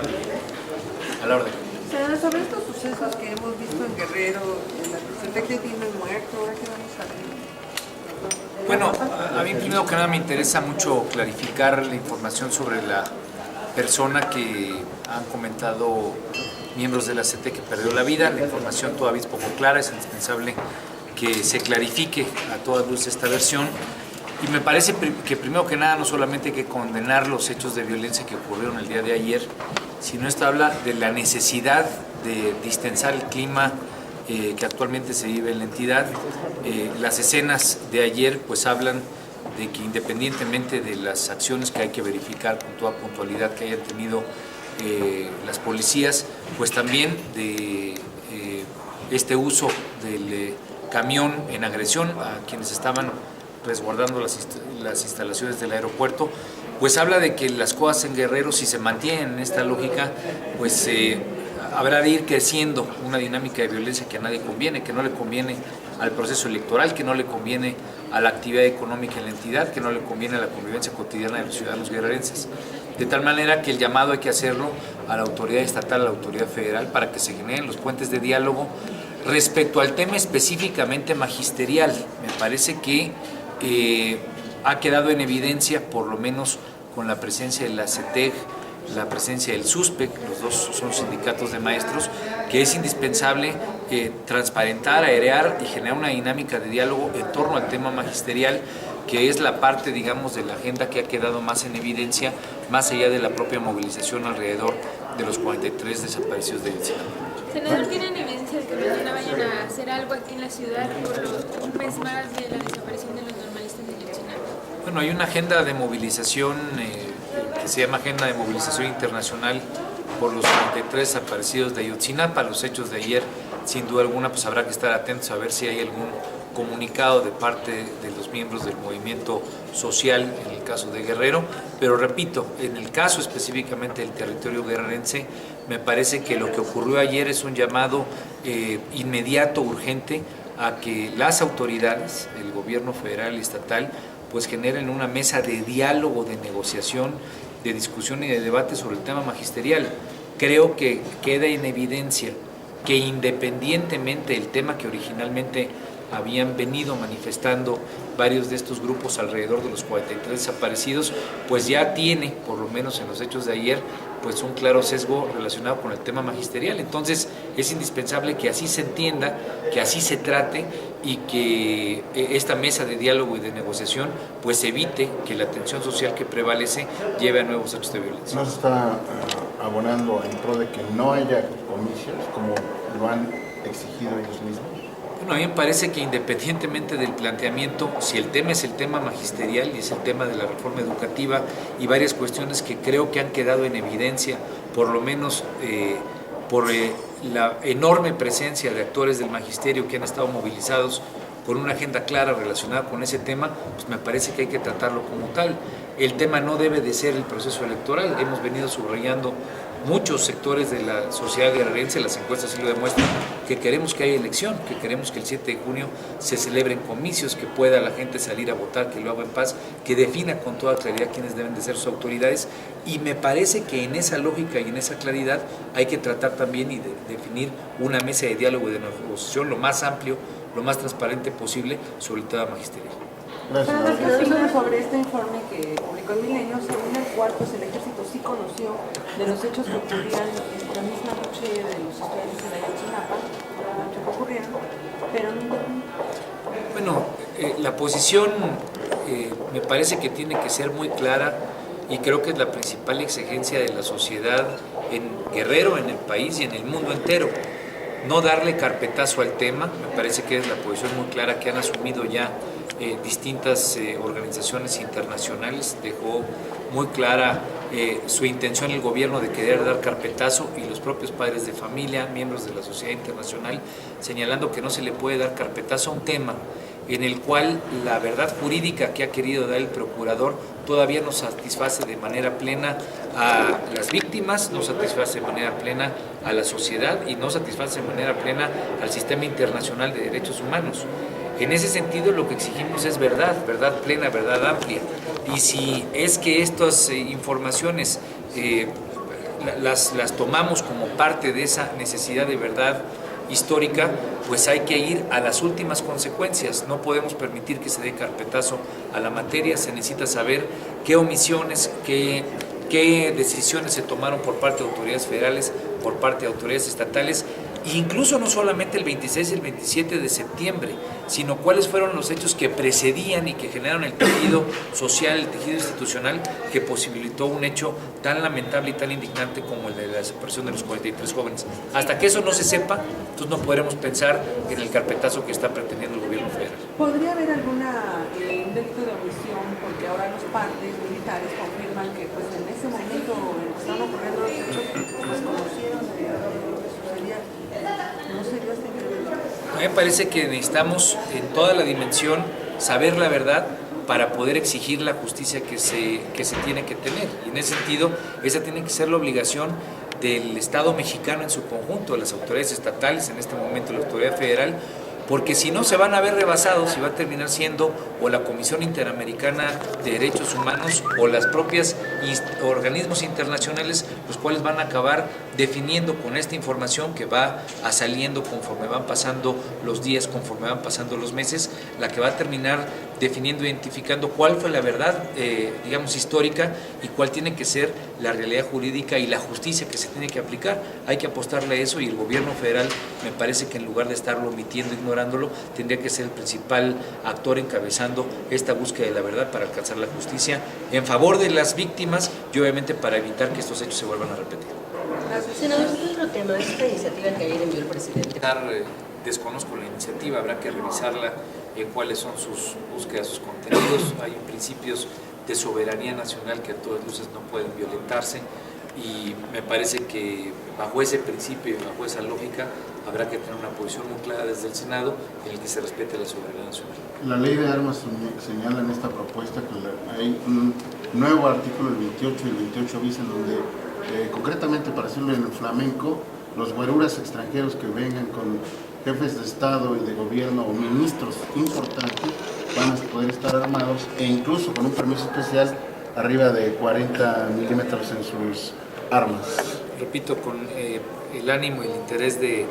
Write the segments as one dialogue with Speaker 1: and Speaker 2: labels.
Speaker 1: Bueno, a la orden.
Speaker 2: Senador, sobre estos sucesos que hemos visto en Guerrero, la CETEC tiene un muerto, ¿ahora qué vamos a ver?
Speaker 1: Bueno, a mí primero que nada me interesa mucho clarificar la información sobre la persona que han comentado miembros de la CETEC que perdió la vida. La información todavía es poco clara, es indispensable que se clarifique a todas luces esta versión. Y me parece que primero que nada no solamente hay que condenar los hechos de violencia que ocurrieron el día de ayer, sino esto habla de la necesidad de distensar el clima que actualmente se vive en la entidad. Las escenas de ayer pues hablan de que independientemente de las acciones que hay que verificar con toda puntualidad que hayan tenido las policías, pues también de este uso del camión en agresión a quienes estaban resguardando las instalaciones del aeropuerto, pues habla de que las cosas en Guerrero, si se mantienen en esta lógica, pues habrá de ir creciendo una dinámica de violencia que a nadie conviene, que no le conviene al proceso electoral, que no le conviene a la actividad económica en la entidad, que no le conviene a la convivencia cotidiana de los ciudadanos guerrerenses. De tal manera que el llamado hay que hacerlo a la autoridad estatal, a la autoridad federal, para que se generen los puentes de diálogo. Respecto al tema específicamente magisterial, me parece que ha quedado en evidencia, por lo menos con la presencia de la CETEG, la presencia del SUSPEC, los dos son sindicatos de maestros, que es indispensable transparentar, airear y generar una dinámica de diálogo en torno al tema magisterial, que es la parte, digamos, de la agenda que ha quedado más en evidencia, más allá de la propia movilización alrededor de los 43 desaparecidos de Ayotzinapa.
Speaker 3: Senador, ¿tienen evidencia de que mañana vayan a hacer algo aquí en la ciudad por un mes más de la desaparición de los normalistas de Ayotzinapa?
Speaker 1: Bueno, hay una agenda de movilización que se llama Agenda de Movilización Internacional por los 43 desaparecidos de Ayotzinapa. Los hechos de ayer, sin duda alguna, pues habrá que estar atentos a ver si hay algún comunicado de parte de los miembros del movimiento social en el caso de Guerrero, pero repito, en el caso específicamente del territorio guerrerense, me parece que lo que ocurrió ayer es un llamado inmediato, urgente, a que las autoridades, el gobierno federal y estatal, pues generen una mesa de diálogo, de negociación, de discusión y de debate sobre el tema magisterial. Creo que queda en evidencia que independientemente del tema que originalmente habían venido manifestando varios de estos grupos alrededor de los 43 desaparecidos, pues ya tiene, por lo menos en los hechos de ayer, pues un claro sesgo relacionado con el tema magisterial. Entonces es indispensable que así se entienda, que así se trate y que esta mesa de diálogo y de negociación pues evite que la tensión social que prevalece lleve a nuevos hechos de violencia.
Speaker 4: ¿No se está abonando en pro de que no haya comicios como lo han exigido ellos mismos?
Speaker 1: Bueno, a mí me parece que independientemente del planteamiento, si el tema es el tema magisterial y es el tema de la reforma educativa y varias cuestiones que creo que han quedado en evidencia, por lo menos por la enorme presencia de actores del magisterio que han estado movilizados con una agenda clara relacionada con ese tema, pues me parece que hay que tratarlo como tal. El tema no debe de ser el proceso electoral. Hemos venido subrayando muchos sectores de la sociedad guerrerense, las encuestas sí lo demuestran, que queremos que haya elección, que queremos que el 7 de junio se celebren comicios, que pueda la gente salir a votar, que lo haga en paz, que defina con toda claridad quiénes deben de ser sus autoridades, y me parece que en esa lógica y en esa claridad hay que tratar también y definir una mesa de diálogo y de negociación lo más amplio, lo más transparente posible sobre el tema magisterial.
Speaker 2: Gracias. Sobre este informe que publicó el Milenio, según el cual pues el ejército sí conoció de los hechos que ocurrían esta misma noche de los estudiantes de Ayotzinapa, la noche que ocurrieron, pero no intervino.
Speaker 1: Bueno, la posición me parece que tiene que ser muy clara y creo que es la principal exigencia de la sociedad en Guerrero, en el país y en el mundo entero. No darle carpetazo al tema, me parece que es la posición muy clara que han asumido ya distintas organizaciones internacionales. Dejó muy clara su intención el gobierno de querer dar carpetazo y los propios padres de familia, miembros de la sociedad internacional, señalando que no se le puede dar carpetazo a un tema en el cual la verdad jurídica que ha querido dar el procurador todavía no satisface de manera plena a las víctimas, no satisface de manera plena a la sociedad y no satisface de manera plena al sistema internacional de derechos humanos. En ese sentido, lo que exigimos es verdad, verdad plena, verdad amplia. Y si es que estas informaciones las tomamos como parte de esa necesidad de verdad histórica, pues hay que ir a las últimas consecuencias. No podemos permitir que se dé carpetazo a la materia. Se necesita saber qué omisiones, qué decisiones se tomaron por parte de autoridades federales, por parte de autoridades estatales, e incluso no solamente el 26 y el 27 de septiembre, sino cuáles fueron los hechos que precedían y que generaron el tejido social, el tejido institucional que posibilitó un hecho tan lamentable y tan indignante como el de la desaparición de los 43 jóvenes. Hasta que eso no se sepa, entonces no podremos pensar en el carpetazo que está pretendiendo el gobierno federal.
Speaker 2: ¿Podría haber alguna delito de omisión? Porque ahora los partes militares confirman que pues en ese momento en que estaban ocurriendo los hechos, pues conocieron de lo que sucedía. ¿No se dio esta intervención?
Speaker 1: A mí me parece que necesitamos en toda la dimensión saber la verdad para poder exigir la justicia que se tiene que tener. Y en ese sentido, esa tiene que ser la obligación del Estado mexicano en su conjunto, de las autoridades estatales, en este momento la autoridad federal, porque si no se van a ver rebasados y va a terminar siendo o la Comisión Interamericana de Derechos Humanos o las propias organismos internacionales los cuales van a acabar definiendo con esta información que va saliendo conforme van pasando los días, conforme van pasando los meses, la que va a terminar definiendo, identificando cuál fue la verdad, digamos, histórica y cuál tiene que ser la realidad jurídica y la justicia que se tiene que aplicar. Hay que apostarle a eso y el gobierno federal me parece que en lugar de estarlo omitiendo, ignorándolo, tendría que ser el principal actor encabezando esta búsqueda de la verdad para alcanzar la justicia en favor de las víctimas y obviamente para evitar que estos hechos se vuelvan a repetir.
Speaker 5: Senador, otro tema, esta iniciativa que ayer envió el presidente.
Speaker 1: Desconozco la iniciativa, habrá que revisarla, cuáles son sus búsquedas, sus contenidos. Hay principios de soberanía nacional que a todas luces no pueden violentarse y me parece que bajo ese principio y bajo esa lógica habrá que tener una posición muy clara desde el Senado en el que se respete la soberanía nacional.
Speaker 4: La ley de armas señala en esta propuesta que hay un nuevo artículo, el 28 y el 28 bis, en donde concretamente, para decirlo en flamenco, los guaruras extranjeros que vengan con jefes de Estado y de gobierno o ministros importantes van a poder estar armados e incluso con un permiso especial arriba de 40 milímetros en sus armas.
Speaker 1: Repito, con el ánimo y el interés de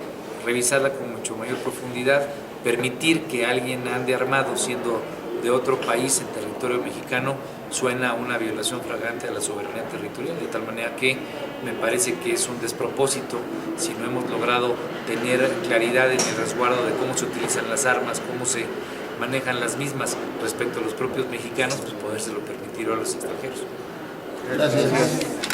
Speaker 1: revisarla con mucho mayor profundidad, permitir que alguien ande armado siendo de otro país en territorio mexicano suena a una violación flagrante de la soberanía territorial, de tal manera que me parece que es un despropósito si no hemos logrado tener claridad en el resguardo de cómo se utilizan las armas, cómo se manejan las mismas respecto a los propios mexicanos, pues podérselo permitir a los extranjeros.
Speaker 4: Gracias.